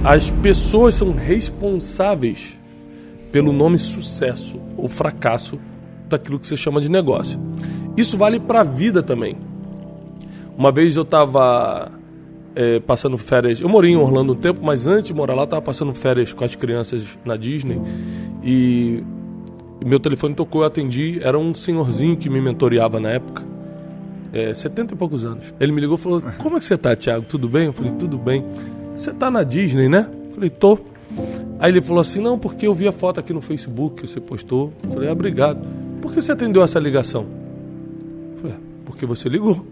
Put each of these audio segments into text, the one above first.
As pessoas são responsáveis pelo nome sucesso ou fracasso daquilo que você chama de negócio. Isso vale para a vida também. Uma vez eu estava passando férias, eu morei em Orlando um tempo, mas antes de morar lá eu estava passando férias com as crianças na Disney e meu telefone tocou, eu atendi, era um senhorzinho que me mentoreava na época, 70 e poucos anos. Ele me ligou e falou: como é que você tá, Thiago? Tudo bem? Eu falei: tudo bem. Você tá na Disney, né? Eu falei: tô. Aí ele falou assim: não, porque eu vi a foto aqui no Facebook que você postou. Eu falei: obrigado. Por que você atendeu essa ligação? Eu falei: porque você ligou.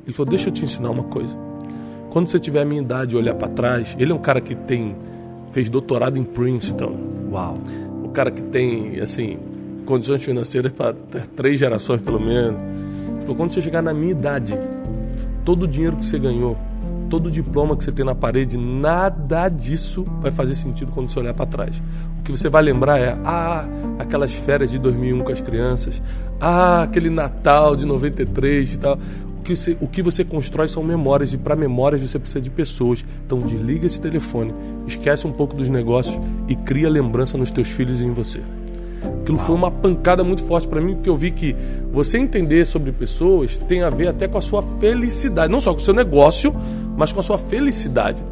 Ele falou: deixa eu te ensinar uma coisa. Quando você tiver a minha idade e olhar para trás, ele é um cara que fez doutorado em Princeton. Uau. Um cara que tem, assim, condições financeiras para 3 gerações pelo menos. Ele falou: quando você chegar na minha idade, todo o dinheiro que você ganhou, todo o diploma que você tem na parede, nada disso vai fazer sentido quando você olhar para trás. O que você vai lembrar é: aquelas férias de 2001 com as crianças, aquele Natal de 93 e tal. O que você constrói são memórias, e para memórias você precisa de pessoas. Então desliga esse telefone, esquece um pouco dos negócios e cria lembrança nos teus filhos e em você. Aquilo foi uma pancada muito forte para mim, porque eu vi que você entender sobre pessoas tem a ver até com a sua felicidade, não só com o seu negócio, mas com a sua felicidade.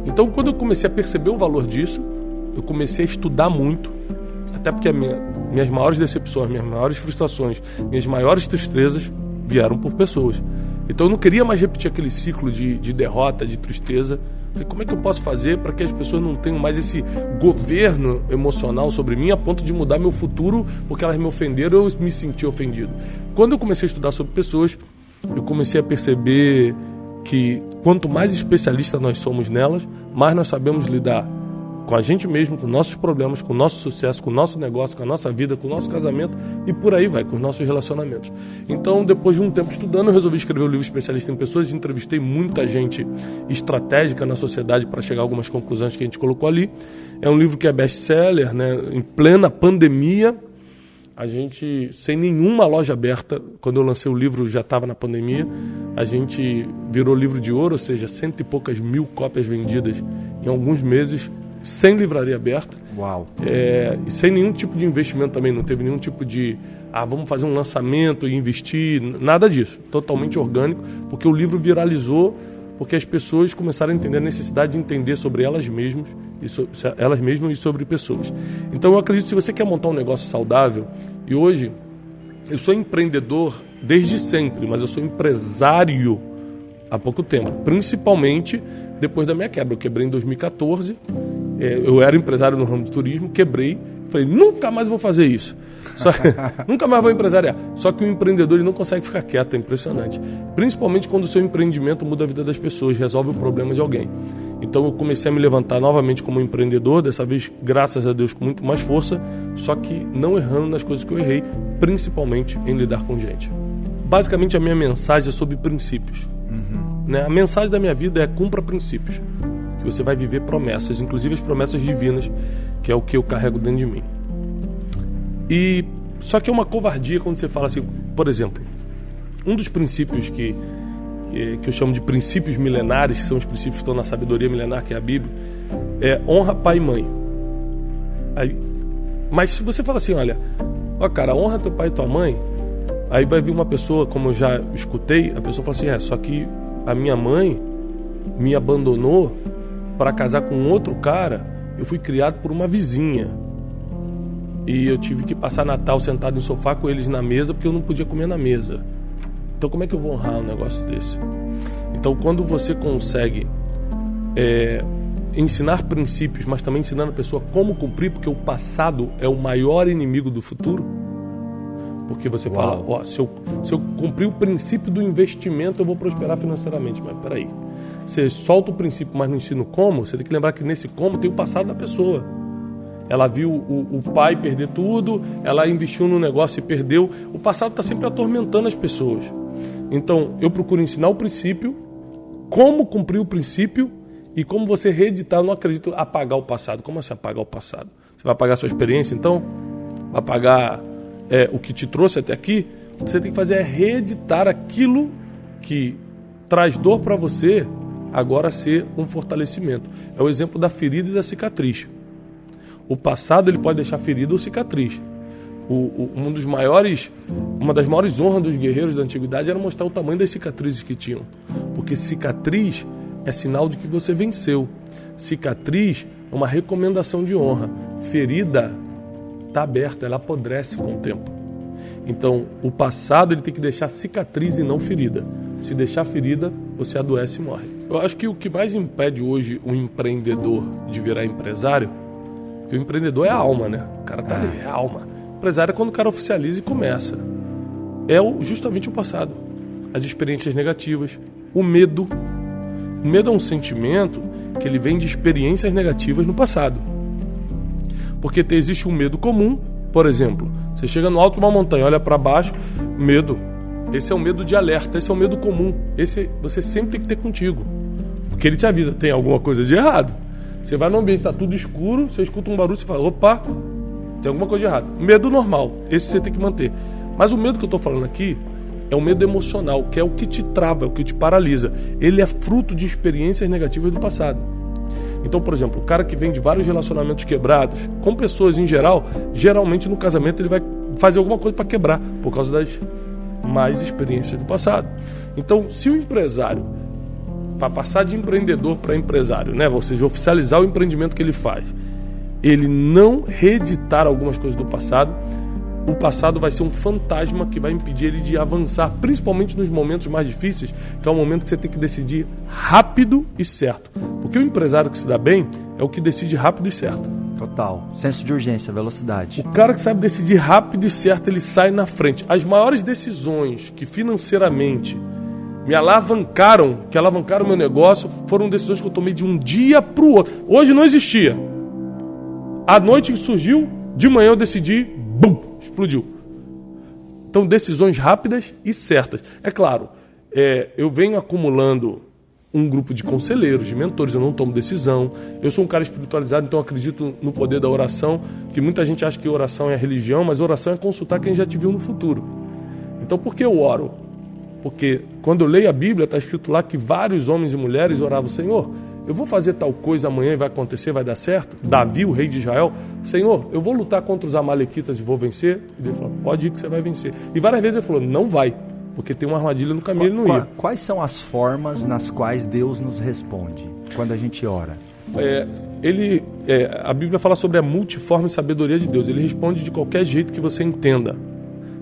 Então, quando eu comecei a perceber o valor disso, eu comecei a estudar muito, até porque minhas maiores decepções, minhas maiores frustrações, minhas maiores tristezas vieram por pessoas. Então eu não queria mais repetir aquele ciclo de derrota, de tristeza. Falei: como é que eu posso fazer para que as pessoas não tenham mais esse governo emocional sobre mim a ponto de mudar meu futuro porque elas me ofenderam, eu me senti ofendido. Quando eu comecei a estudar sobre pessoas, eu comecei a perceber que quanto mais especialista nós somos nelas, mais nós sabemos lidar com a gente mesmo, com nossos problemas, com o nosso sucesso, com o nosso negócio, com a nossa vida, com o nosso casamento e por aí vai, com os nossos relacionamentos. Então, depois de um tempo estudando, eu resolvi escrever o livro Especialista em Pessoas. Entrevistei muita gente estratégica na sociedade para chegar a algumas conclusões que a gente colocou ali. É um livro que é best-seller, né? Em plena pandemia, a gente, sem nenhuma loja aberta, quando eu lancei o livro já estava na pandemia, a gente virou livro de ouro, ou seja, 100 e poucas mil cópias vendidas em alguns meses, sem livraria aberta. Uau. E sem nenhum tipo de investimento também, não teve nenhum tipo de vamos fazer um lançamento e investir, nada disso, totalmente orgânico, porque o livro viralizou, porque as pessoas começaram a entender a necessidade de entender sobre elas mesmas e sobre pessoas. Então eu acredito que se você quer montar um negócio saudável, e hoje eu sou empreendedor desde sempre, mas eu sou empresário há pouco tempo, principalmente depois da minha quebra. Eu quebrei em 2014, eu era empresário no ramo de turismo, quebrei, falei: nunca mais vou fazer isso, nunca mais vou empresariar. Só que o empreendedor ele não consegue ficar quieto, é impressionante, principalmente quando o seu empreendimento muda a vida das pessoas, resolve o problema de alguém. Então eu comecei a me levantar novamente como empreendedor, dessa vez, graças a Deus, com muito mais força, só que não errando nas coisas que eu errei, principalmente em lidar com gente. Basicamente a minha mensagem é sobre princípios. A mensagem da minha vida é: cumpra princípios, que você vai viver promessas, inclusive as promessas divinas, que é o que eu carrego dentro de mim. E só que é uma covardia quando você fala assim, por exemplo, um dos princípios que eu chamo de princípios milenares, que são os princípios que estão na sabedoria milenar, que é a Bíblia, é honra pai e mãe. Mas se você fala assim: olha, cara, honra teu pai e tua mãe, aí vai vir uma pessoa, como eu já escutei, a pessoa fala assim: só que a minha mãe me abandonou para casar com outro cara, eu fui criado por uma vizinha e eu tive que passar Natal sentado no sofá com eles na mesa porque eu não podia comer na mesa. Então como é que eu vou honrar um negócio desse? Então quando você consegue ensinar princípios, mas também ensinando a pessoa como cumprir, porque o passado é o maior inimigo do futuro. Porque você fala: se eu cumprir o princípio do investimento, eu vou prosperar financeiramente. Mas peraí, você solta o princípio, mas não ensina como, você tem que lembrar que nesse como tem o passado da pessoa. Ela viu o pai perder tudo, ela investiu no negócio e perdeu. O passado está sempre atormentando as pessoas. Então, eu procuro ensinar o princípio, como cumprir o princípio e como você reeditar. Eu não acredito apagar o passado. Como assim apagar o passado? Você vai apagar a sua experiência, então? Vai apagar o que te trouxe até aqui? O que você tem que fazer é reeditar aquilo que traz dor para você, agora ser um fortalecimento. É o exemplo da ferida e da cicatriz. O passado ele pode deixar ferida ou cicatriz. Uma das maiores honras dos guerreiros da antiguidade era mostrar o tamanho das cicatrizes que tinham. Porque cicatriz é sinal de que você venceu. Cicatriz é uma recomendação de honra. Ferida está aberta, ela apodrece com o tempo. Então, o passado ele tem que deixar cicatriz e não ferida. Se deixar ferida, você adoece e morre. Eu acho que o que mais impede hoje o empreendedor de virar empresário, porque o empreendedor é a alma, né? O cara tá ali, é a alma. O empresário é quando o cara oficializa e começa. É justamente o passado. As experiências negativas, o medo. O medo é um sentimento que ele vem de experiências negativas no passado. Porque existe um medo comum, por exemplo, você chega no alto de uma montanha, olha para baixo, medo. Esse é o medo de alerta, esse é o medo comum. Esse você sempre tem que ter contigo. Porque ele te avisa, tem alguma coisa de errado. Você vai num ambiente, está tudo escuro, você escuta um barulho, você fala, opa, tem alguma coisa de errado. Medo normal, esse você tem que manter. Mas o medo que eu estou falando aqui é um medo emocional, que é o que te trava, é o que te paralisa. Ele é fruto de experiências negativas do passado. Então, por exemplo, o cara que vem de vários relacionamentos quebrados, com pessoas em geral, geralmente no casamento ele vai fazer alguma coisa para quebrar, por causa das mais experiências do passado. Então, se o empresário, para passar de empreendedor para empresário, né, ou seja, oficializar o empreendimento que ele faz, ele não reeditar algumas coisas do passado, o passado vai ser um fantasma que vai impedir ele de avançar, principalmente nos momentos mais difíceis, que é o momento que você tem que decidir rápido e certo. Porque o empresário que se dá bem é o que decide rápido e certo. Total. Senso de urgência, velocidade. O cara que sabe decidir rápido e certo, ele sai na frente. As maiores decisões que financeiramente me alavancaram, que alavancaram o meu negócio, foram decisões que eu tomei de um dia para o outro. Hoje não existia. À noite que surgiu, de manhã eu decidi, bum, explodiu. Então, decisões rápidas e certas. É claro, eu venho acumulando um grupo de conselheiros, de mentores, eu não tomo decisão. Eu sou um cara espiritualizado, então acredito no poder da oração, que muita gente acha que oração é religião, mas oração é consultar quem já te viu no futuro. Então, por que eu oro? Porque quando eu leio a Bíblia, está escrito lá que vários homens e mulheres oravam, Senhor, eu vou fazer tal coisa amanhã e vai acontecer, vai dar certo? Davi, o rei de Israel, Senhor, eu vou lutar contra os amalequitas e vou vencer? E ele falou, pode ir que você vai vencer. E várias vezes ele falou, não vai, porque tem uma armadilha no caminho, ele não ia. Quais são as formas nas quais Deus nos responde quando a gente ora? A Bíblia fala sobre a multiforme sabedoria de Deus. Ele responde de qualquer jeito que você entenda.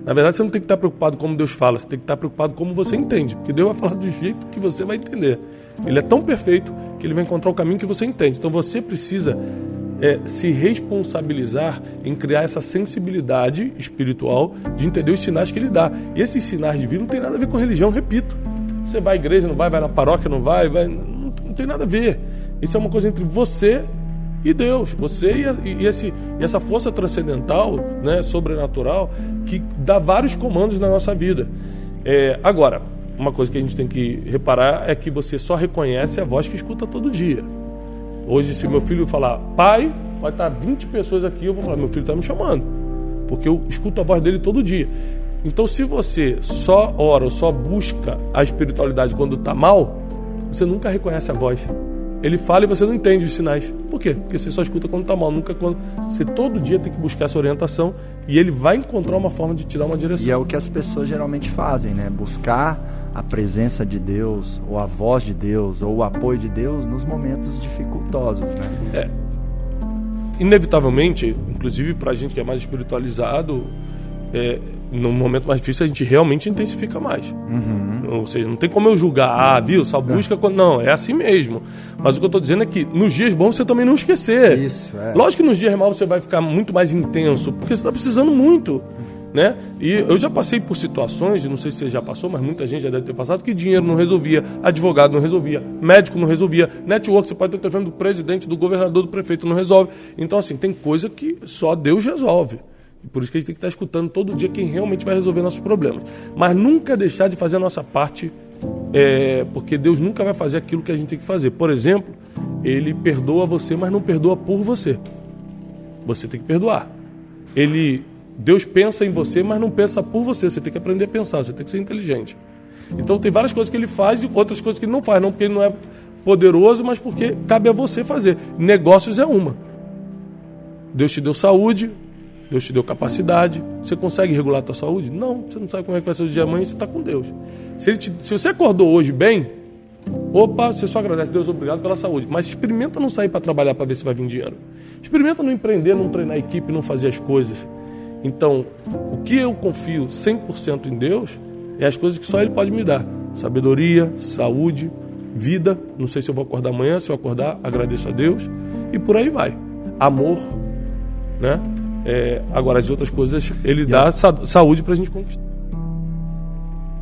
Na verdade, você não tem que estar preocupado como Deus fala, você tem que estar preocupado como você entende, porque Deus vai falar do jeito que você vai entender. Ele é tão perfeito que ele vai encontrar o caminho que você entende. Então você precisa se responsabilizar em criar essa sensibilidade espiritual de entender os sinais que ele dá. E esses sinais de vida não tem nada a ver com religião, repito. Você vai à igreja, não vai na paróquia, não vai não tem nada a ver. Isso é uma coisa entre você e Deus, você e essa força transcendental, né, sobrenatural, que dá vários comandos na nossa vida. Agora, uma coisa que a gente tem que reparar é que você só reconhece a voz que escuta todo dia. Hoje, se meu filho falar, pai, vai estar 20 pessoas aqui, eu vou falar, meu filho está me chamando, porque eu escuto a voz dele todo dia. Então, se você só ora ou só busca a espiritualidade quando está mal, você nunca reconhece a voz. Ele fala e você não entende os sinais. Por quê? Porque você só escuta quando está mal, nunca quando... Você todo dia tem que buscar essa orientação e ele vai encontrar uma forma de te dar uma direção. E é o que as pessoas geralmente fazem, né? Buscar a presença de Deus, ou a voz de Deus, ou o apoio de Deus nos momentos dificultosos, né? Inevitavelmente, inclusive para a gente que é mais espiritualizado, no momento mais difícil a gente realmente intensifica mais. Ou seja, não tem como eu julgar, viu, só busca quando... Não, é assim mesmo. Mas o que eu estou dizendo é que nos dias bons você também não esquecer. Isso, Lógico que nos dias maus você vai ficar muito mais intenso, porque você está precisando muito, né? E eu já passei por situações, não sei se você já passou, mas muita gente já deve ter passado, que dinheiro não resolvia, advogado não resolvia, médico não resolvia, network, você pode ter o telefone do presidente, do governador, do prefeito, não resolve. Então, assim, tem coisa que só Deus resolve. Por isso que a gente tem que estar escutando todo dia quem realmente vai resolver nossos problemas. Mas nunca deixar de fazer a nossa parte, porque Deus nunca vai fazer aquilo que a gente tem que fazer. Por exemplo, Ele perdoa você, mas não perdoa por você. Você tem que perdoar. Deus pensa em você, mas não pensa por você. Você tem que aprender a pensar, você tem que ser inteligente. Então tem várias coisas que Ele faz e outras coisas que Ele não faz. Não porque Ele não é poderoso, mas porque cabe a você fazer. Negócios é uma. Deus te deu saúde, Deus te deu capacidade. Você consegue regular a tua saúde? Não, você não sabe como é que vai ser o dia de amanhã, você está com Deus. Se você acordou hoje bem, você só agradece. Deus, obrigado pela saúde. Mas experimenta não sair para trabalhar para ver se vai vir dinheiro. Experimenta não empreender, não treinar a equipe, não fazer as coisas. Então, o que eu confio 100% em Deus é as coisas que só Ele pode me dar. Sabedoria, saúde, vida. Não sei se eu vou acordar amanhã, se eu acordar, agradeço a Deus. E por aí vai. Amor, né? Agora, as outras coisas, Ele dá saúde para a gente conquistar.